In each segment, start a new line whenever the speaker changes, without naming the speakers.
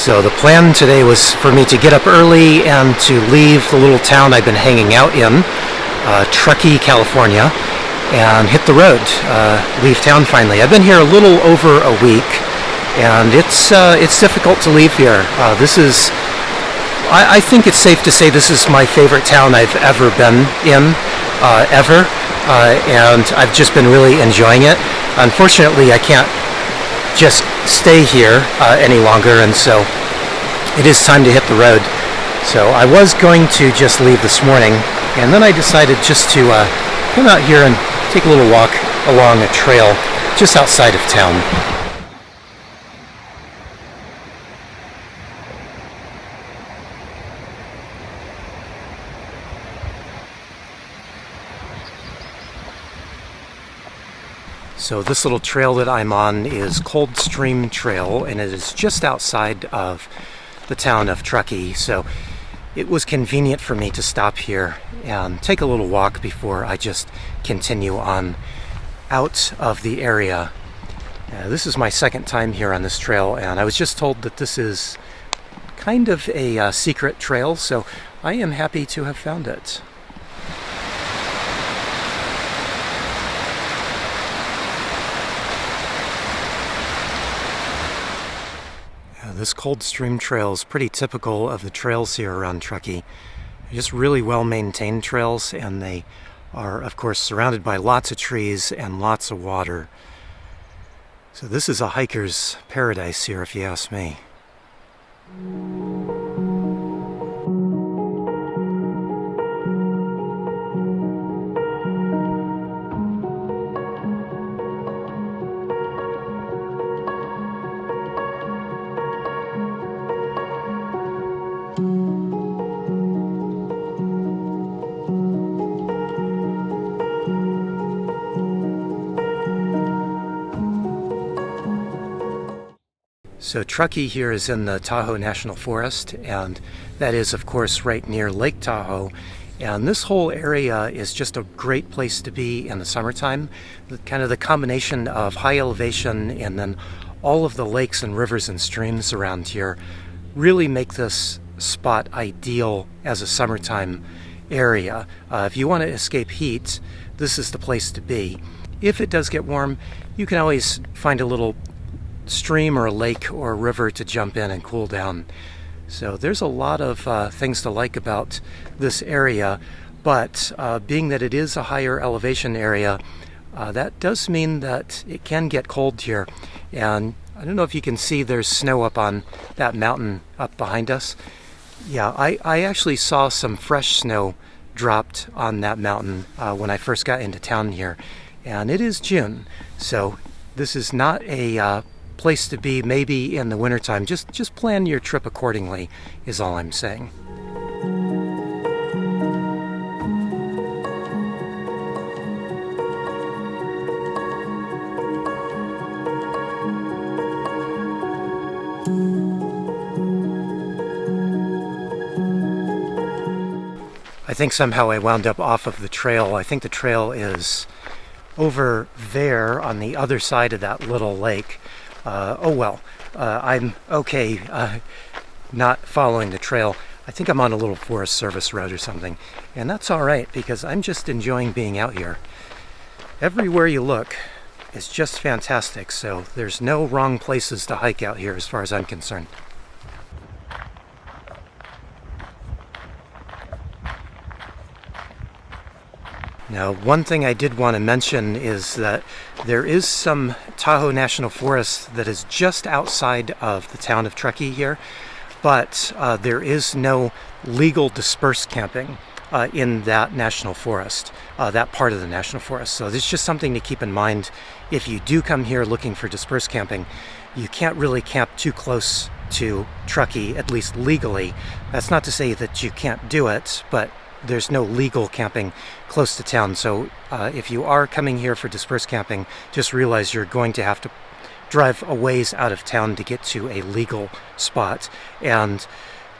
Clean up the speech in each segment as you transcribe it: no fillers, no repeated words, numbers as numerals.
So the plan today was for me to get up early and to leave the little town I've been hanging out in, Truckee, California, and hit the road, leave town finally. I've been here a little over a week, and it's difficult to leave here. I think it's safe to say this is my favorite town I've ever been in, and I've just been really enjoying it. Unfortunately, I can't just stay here any longer, and so it is time to hit the road. So I was going to just leave this morning, and then I decided just to come out here and take a little walk along a trail just outside of town. So this little trail that I'm on is Cold Stream Trail, and it is just outside of the town of Truckee. So it was convenient for me to stop here and take a little walk before I just continue on out of the area. This is my second time here on this trail, and I was just told that this is kind of a secret trail, so I am happy to have found it. This Cold Stream Trail is pretty typical of the trails here around Truckee. They're just really well maintained trails, and they are of course surrounded by lots of trees and lots of water. So this is a hiker's paradise here, if you ask me. So Truckee here is in the Tahoe National Forest, and that is of course right near Lake Tahoe, and this whole area is just a great place to be in the summertime. Kind of the combination of high elevation and then all of the lakes and rivers and streams around here really make this spot ideal as a summertime area. If you want to escape heat, this is the place to be. If it does get warm, you can always find a little stream or a lake or a river to jump in and cool down. So there's a lot of things to like about this area, but being that it is a higher elevation area, that does mean that it can get cold here. And I don't know if you can see, there's snow up on that mountain up behind us. Yeah, I actually saw some fresh snow dropped on that mountain when I first got into town here, and it is June, so this is not a place to be maybe in the wintertime. Just plan your trip accordingly is all I'm saying. I think somehow I wound up off of the trail. I think the trail is over there on the other side of that little lake. I'm okay not following the trail. I think I'm on a little Forest Service road or something, and that's all right because I'm just enjoying being out here. Everywhere you look is just fantastic, so there's no wrong places to hike out here as far as I'm concerned. Now, one thing I did want to mention is that there is some Tahoe National Forest that is just outside of the town of Truckee here, but there is no legal dispersed camping in that national forest, that part of the national forest. So this is just something to keep in mind. If you do come here looking for dispersed camping, you can't really camp too close to Truckee, at least legally. That's not to say that you can't do it, but there's no legal camping close to town. So if you are coming here for dispersed camping, just realize you're going to have to drive a ways out of town to get to a legal spot. And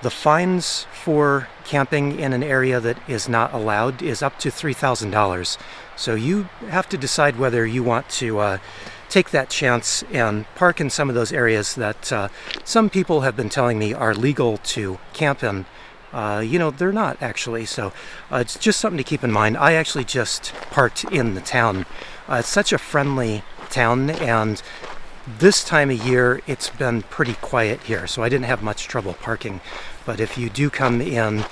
the fines for camping in an area that is not allowed is up to $3,000. So you have to decide whether you want to take that chance and park in some of those areas that some people have been telling me are legal to camp in. You know, they're not actually, so it's just something to keep in mind. I actually just parked in the town. It's such a friendly town, and this time of year it's been pretty quiet here, so I didn't have much trouble parking. But if you do come in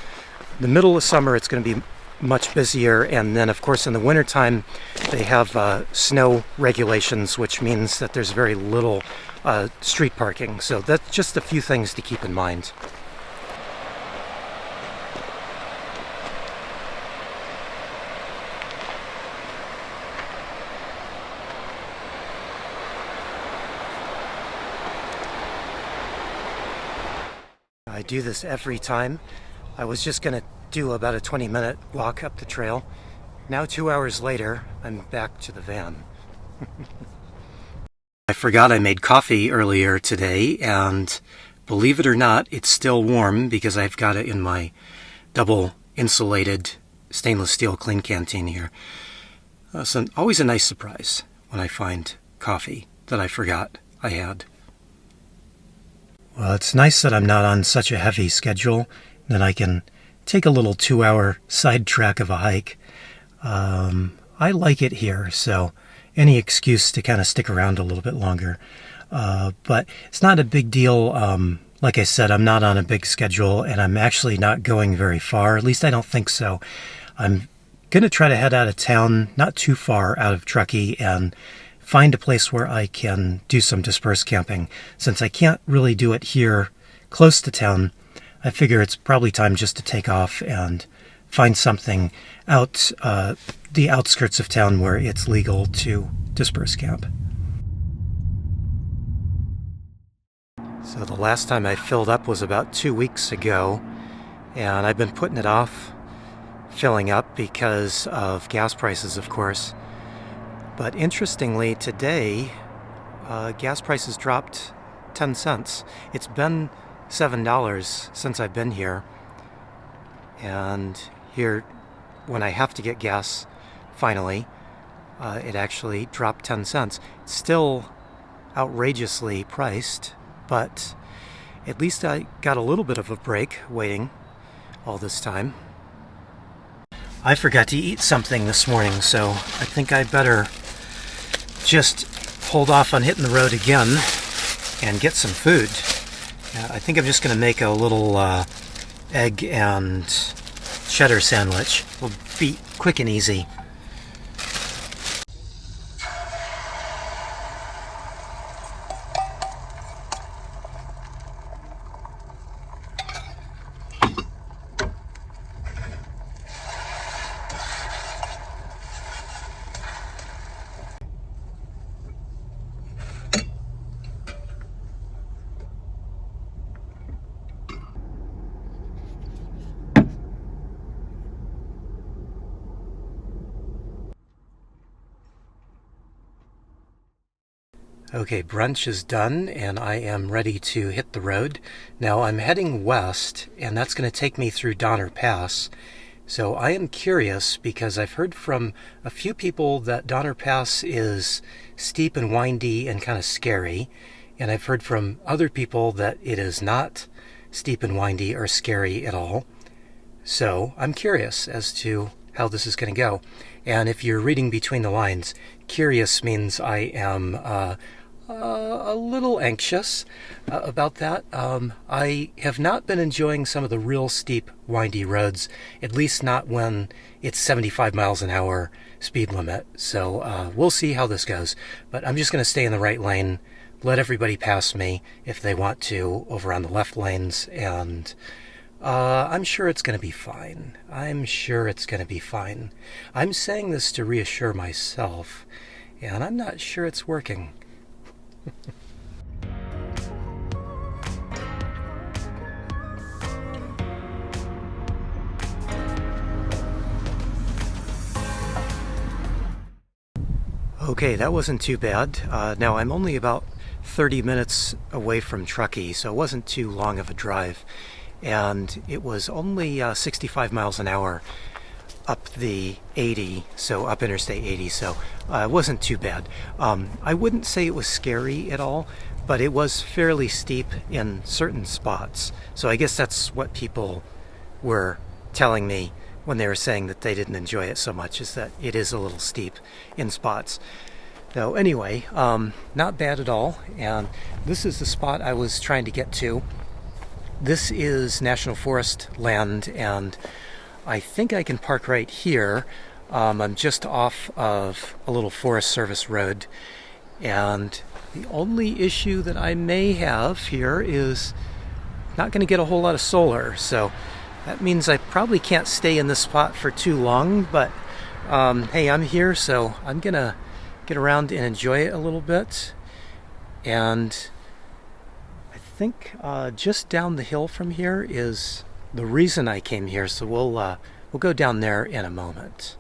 the middle of summer, it's going to be much busier, and then of course in the wintertime they have snow regulations, which means that there's very little street parking. So that's just a few things to keep in mind. I do this every time. I was just going to do about a 20-minute walk up the trail. Now 2 hours later, I'm back to the van. I forgot I made coffee earlier today, and believe it or not, it's still warm because I've got it in my double insulated stainless steel clean canteen here. So always a nice surprise when I find coffee that I forgot I had. Well, it's nice that I'm not on such a heavy schedule, that I can take a little 2-hour sidetrack of a hike. I like it here, so any excuse to kind of stick around a little bit longer. But it's not a big deal. Like I said, I'm not on a big schedule, and I'm actually not going very far. At least I don't think so. I'm going to try to head out of town, not too far out of Truckee, and find a place where I can do some dispersed camping. Since I can't really do it here close to town, I figure it's probably time just to take off and find something out the outskirts of town where it's legal to disperse camp. So the last time I filled up was about 2 weeks ago, and I've been putting it off filling up because of gas prices, of course. But interestingly, today, gas prices dropped 10 cents. It's been $7 since I've been here. And here, when I have to get gas, finally, it actually dropped 10 cents. It's still outrageously priced, but at least I got a little bit of a break waiting all this time. I forgot to eat something this morning, so I think I better just hold off on hitting the road again and get some food. I think I'm just going to make a little egg and cheddar sandwich. It'll be quick and easy. Okay, brunch is done and I am ready to hit the road. Now I'm heading west, and that's going to take me through Donner Pass. So I am curious because I've heard from a few people that Donner Pass is steep and windy and kind of scary. And I've heard from other people that it is not steep and windy or scary at all. So I'm curious as to how this is going to go. And if you're reading between the lines, curious means I am a little anxious about that. I have not been enjoying some of the real steep, windy roads, at least not when it's 75 miles an hour speed limit. So we'll see how this goes. But I'm just going to stay in the right lane, let everybody pass me if they want to over on the left lanes, and I'm sure it's going to be fine. I'm sure it's going to be fine. I'm saying this to reassure myself, and I'm not sure it's working. Okay, that wasn't too bad. Now I'm only about 30 minutes away from Truckee, so it wasn't too long of a drive. And it was only 65 miles an hour. up the 80, so up Interstate 80, so it wasn't too bad. I wouldn't say it was scary at all, but it was fairly steep in certain spots. So I guess that's what people were telling me when they were saying that they didn't enjoy it so much, is that it is a little steep in spots. So anyway, not bad at all. And this is the spot I was trying to get to. This is National Forest land, and I think I can park right here. I'm just off of a little Forest Service road, and the only issue that I may have here is not going to get a whole lot of solar, so that means I probably can't stay in this spot for too long, but hey, I'm here, so I'm going to get around and enjoy it a little bit. And I think just down the hill from here is the reason I came here, so we'll go down there in a moment.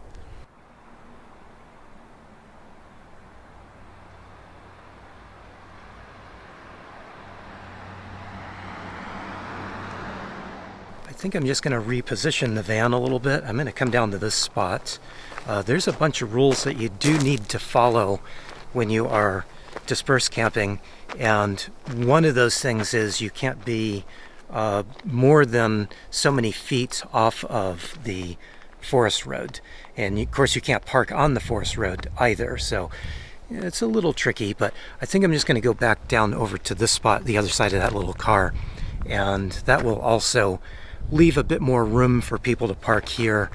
I think I'm just going to reposition the van a little bit. I'm going to come down to this spot. There's a bunch of rules that you do need to follow when you are dispersed camping, and one of those things is you can't be more than so many feet off of the forest road, and of course you can't park on the forest road either, so it's a little tricky. But I think I'm just going to go back down over to this spot, the other side of that little car, and that will also leave a bit more room for people to park here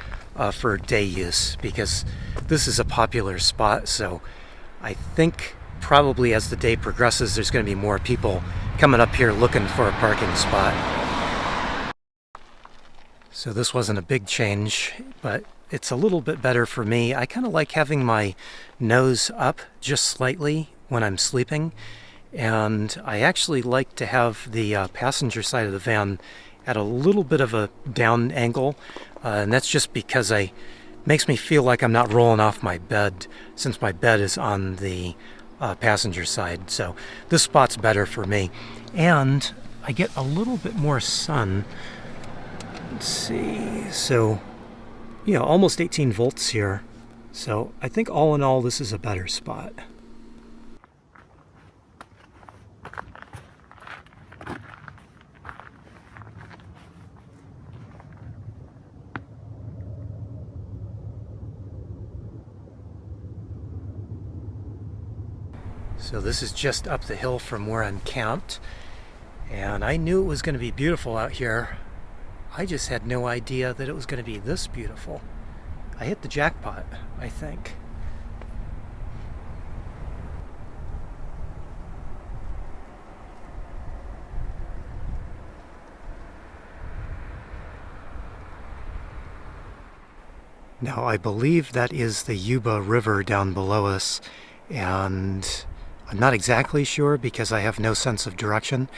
for day use, because this is a popular spot. So I think probably as the day progresses, there's going to be more people coming up here looking for a parking spot. So this wasn't a big change, but it's a little bit better for me. I kind of like having my nose up just slightly when I'm sleeping, and I actually like to have the passenger side of the van at a little bit of a down angle, and that's just because makes me feel like I'm not rolling off my bed, since my bed is on the passenger side. So this spot's better for me, and I get a little bit more sun. Let's see, so almost 18 volts here, so I think all in all this is a better spot. So this is just up the hill from where I'm camped, and I knew it was going to be beautiful out here. I just had no idea that it was going to be this beautiful. I hit the jackpot, I think. Now I believe that is the Yuba River down below us, and I'm not exactly sure because I have no sense of direction,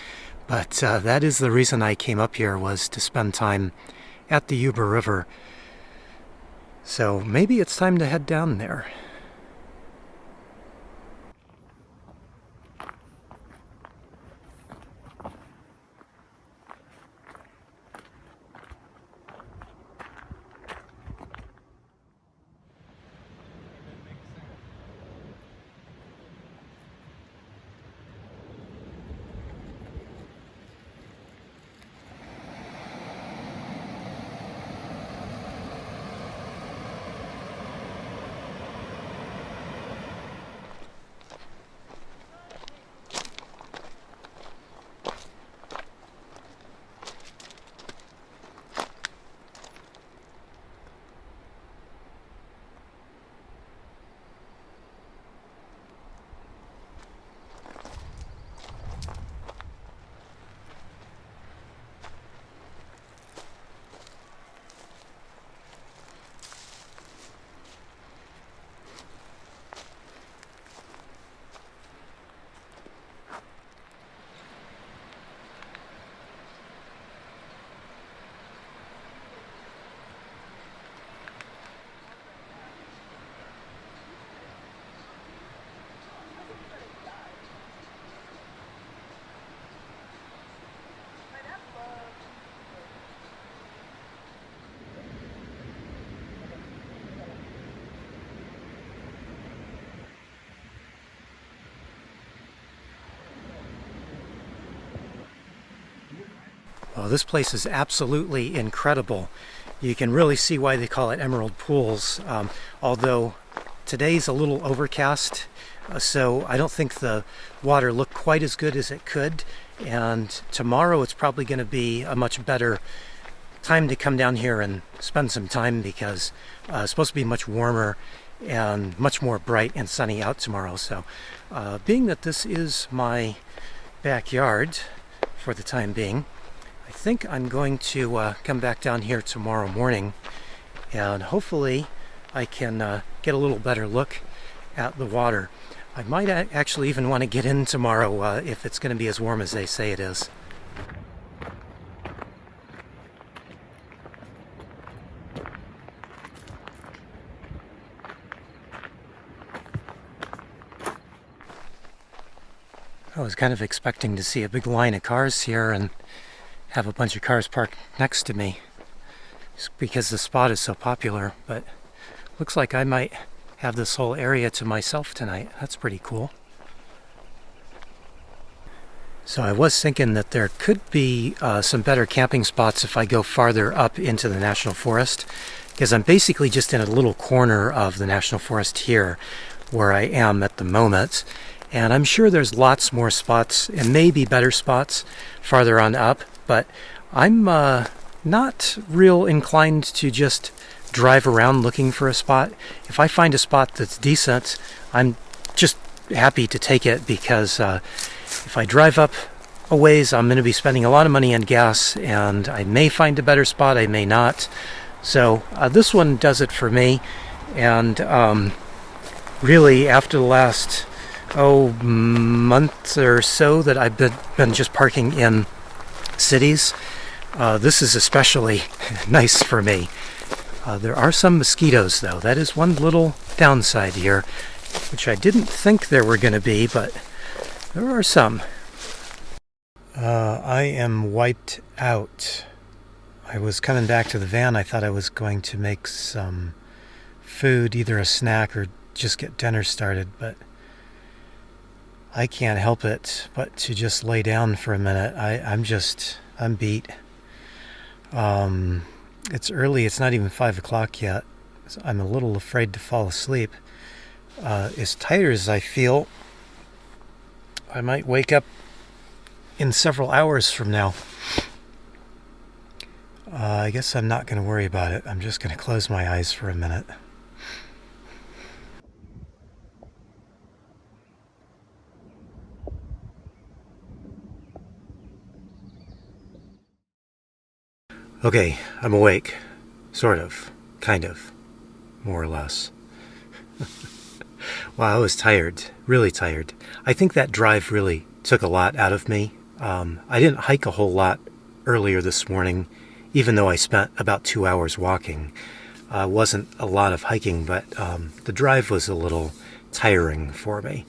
but that is the reason I came up here, was to spend time at the Yuba River. So maybe it's time to head down there. Oh, this place is absolutely incredible. You can really see why they call it Emerald Pools, although today's a little overcast, so I don't think the water looked quite as good as it could, and tomorrow it's probably going to be a much better time to come down here and spend some time, because it's supposed to be much warmer and much more bright and sunny out tomorrow. So being that this is my backyard for the time being, I think I'm going to come back down here tomorrow morning, and hopefully I can get a little better look at the water. I might actually even want to get in tomorrow if it's going to be as warm as they say it is. I was kind of expecting to see a big line of cars here and have a bunch of cars parked next to me because the spot is so popular, but looks like I might have this whole area to myself tonight. That's pretty cool. So I was thinking that there could be some better camping spots if I go farther up into the National Forest, because I'm basically just in a little corner of the National Forest here where I am at the moment. And I'm sure there's lots more spots and maybe better spots farther on up, but I'm not real inclined to just drive around looking for a spot. If I find a spot that's decent, I'm just happy to take it, because if I drive up a ways, I'm going to be spending a lot of money on gas, and I may find a better spot, I may not. So this one does it for me, and really after the last month or so that I've been just parking in cities, this is especially nice for me. There are some mosquitoes, though. That is one little downside here, which I didn't think there were going to be, but there are some. I am wiped out. I was coming back to the van. I thought I was going to make some food, either a snack or just get dinner started, but I can't help it but to just lay down for a minute. I'm beat. It's early. It's not even 5 o'clock yet. So I'm a little afraid to fall asleep. As tired as I feel, I might wake up in several hours from now. I guess I'm not going to worry about it. I'm just going to close my eyes for a minute. Okay, I'm awake. Sort of. Kind of. More or less. Wow, I was tired. Really tired. I think that drive really took a lot out of me. I didn't hike a whole lot earlier this morning, even though I spent about 2 hours walking. Wasn't a lot of hiking, but the drive was a little tiring for me.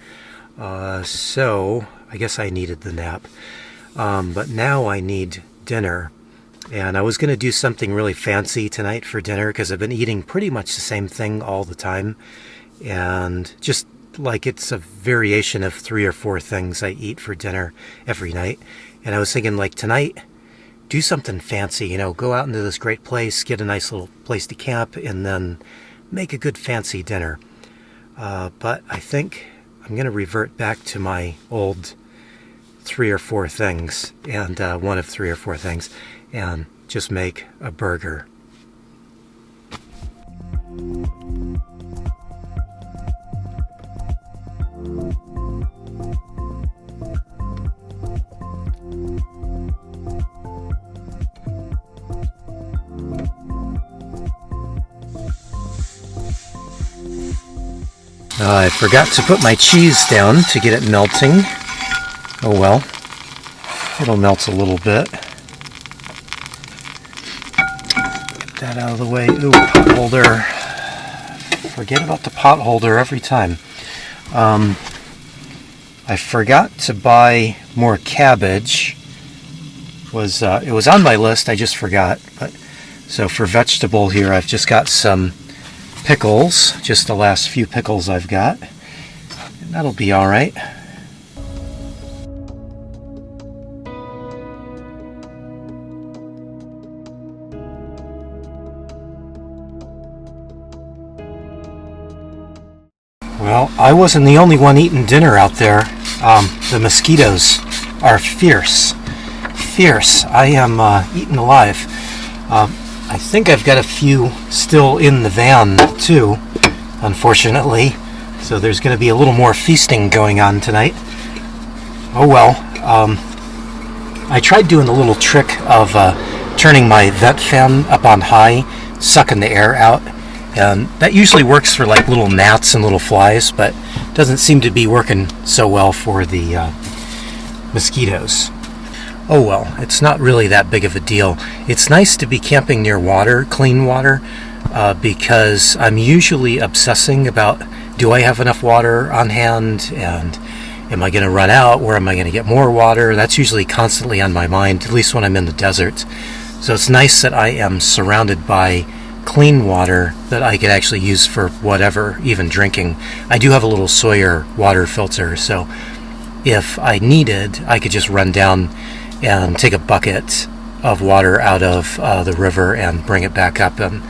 So I guess I needed the nap. But now I need dinner. And I was going to do something really fancy tonight for dinner, because I've been eating pretty much the same thing all the time. And just like it's a variation of 3 or 4 things I eat for dinner every night. And I was thinking, like, tonight, do something fancy, go out into this great place, get a nice little place to camp, and then make a good fancy dinner. But I think I'm going to revert back to my old 3 or 4 things, and one of 3 or 4 things, and just make a burger. I forgot to put my cheese down to get it melting. Oh well, it'll melt a little bit. Get that out of the way. Ooh, pot holder. Forget about the pot holder every time. I forgot to buy more cabbage. It was on my list, I just forgot. But so for vegetable here, I've just got some pickles, just the last few pickles I've got. And that'll be all right. Well, I wasn't the only one eating dinner out there. The mosquitoes are fierce. Fierce. I am eaten alive. I think I've got a few still in the van, too, unfortunately. So there's going to be a little more feasting going on tonight. Oh well. I tried doing a little trick of turning my vent fan up on high, sucking the air out. And that usually works for like little gnats and little flies, but doesn't seem to be working so well for the mosquitoes. Oh well, it's not really that big of a deal. It's nice to be camping near water, clean water, because I'm usually obsessing about, do I have enough water on hand, and am I going to run out? Where am I going to get more water? That's usually constantly on my mind, at least when I'm in the desert. So it's nice that I am surrounded by clean water that I could actually use for whatever, even drinking. I do have a little Sawyer water filter, so if I needed, I could just run down and take a bucket of water out of the river and bring it back up and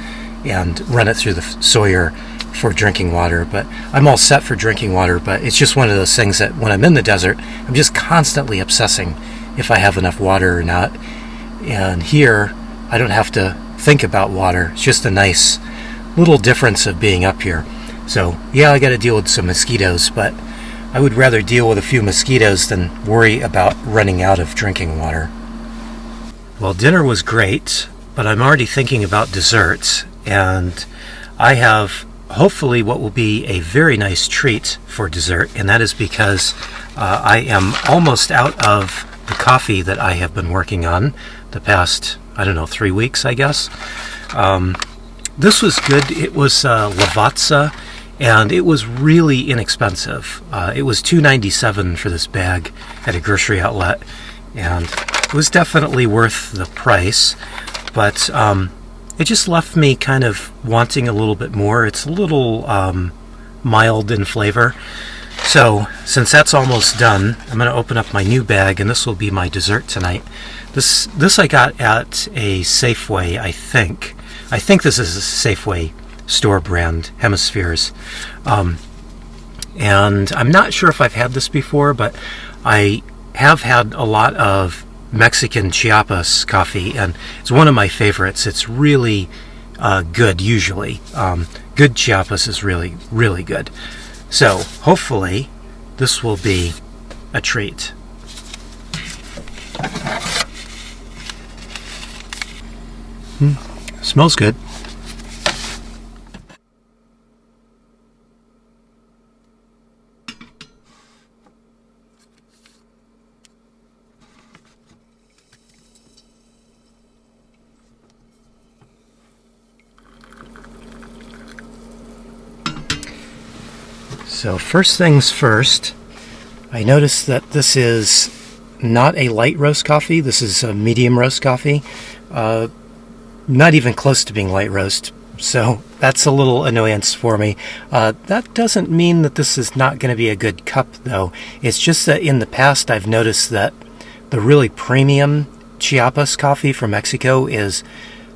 run it through the Sawyer for drinking water. But I'm all set for drinking water, but it's just one of those things that when I'm in the desert, I'm just constantly obsessing if I have enough water or not. And here, I don't have to think about water. It's just a nice little difference of being up here. So yeah, I got to deal with some mosquitoes, but I would rather deal with a few mosquitoes than worry about running out of drinking water. Well, dinner was great, but I'm already thinking about desserts, and I have hopefully what will be a very nice treat for dessert, and that is because I am almost out of the coffee that I have been working on the past, 3 weeks, I guess. This was good. It was Lavazza, and it was really inexpensive. It was $2.97 for this bag at a grocery outlet, and it was definitely worth the price, but it just left me kind of wanting a little bit more. It's a little mild in flavor. So, since that's almost done, I'm going to open up my new bag, and this will be my dessert tonight. This I got at a Safeway, I think. I think this is a Safeway store brand, Hemispheres. And I'm not sure if I've had this before, but I have had a lot of Mexican Chiapas coffee, and it's one of my favorites. It's really good, usually. Good Chiapas is really, really good. So, hopefully, this will be a treat. Smells good. So first things first, I noticed that this is not a light roast coffee. This is a medium roast coffee. Not even close to being light roast. So that's a little annoyance for me. That doesn't mean that this is not going to be a good cup, though. It's just that in the past I've noticed that the really premium Chiapas coffee from Mexico is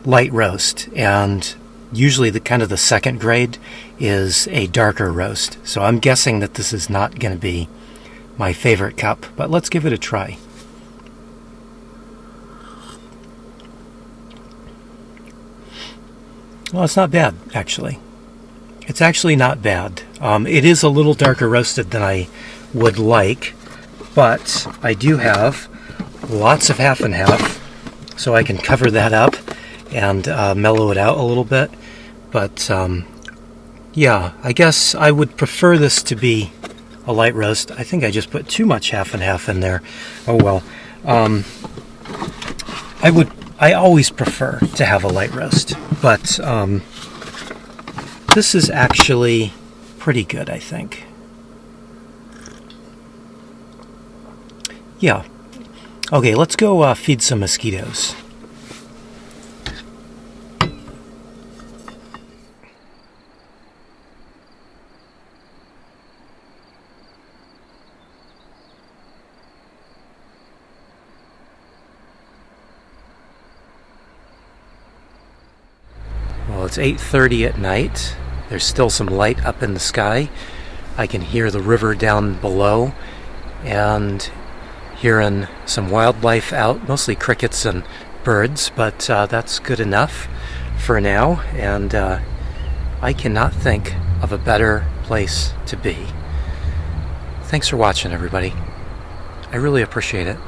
light roast, and usually the second grade is a darker roast. So I'm guessing that this is not going to be my favorite cup, but let's give it a try. Well, it's not bad, actually. It's actually not bad. It is a little darker roasted than I would like, but I do have lots of half and half, so I can cover that up and mellow it out a little bit. But yeah, I guess I would prefer this to be a light roast. I think I just put too much half and half in there. Oh well. I always prefer to have a light roast, but this is actually pretty good, I think. Yeah. Okay, let's go feed some mosquitoes. Well, it's 8:30 at night. There's still some light up in the sky. I can hear the river down below, and hearing some wildlife out, mostly crickets and birds, but that's good enough for now, and I cannot think of a better place to be. Thanks for watching, everybody. I really appreciate it.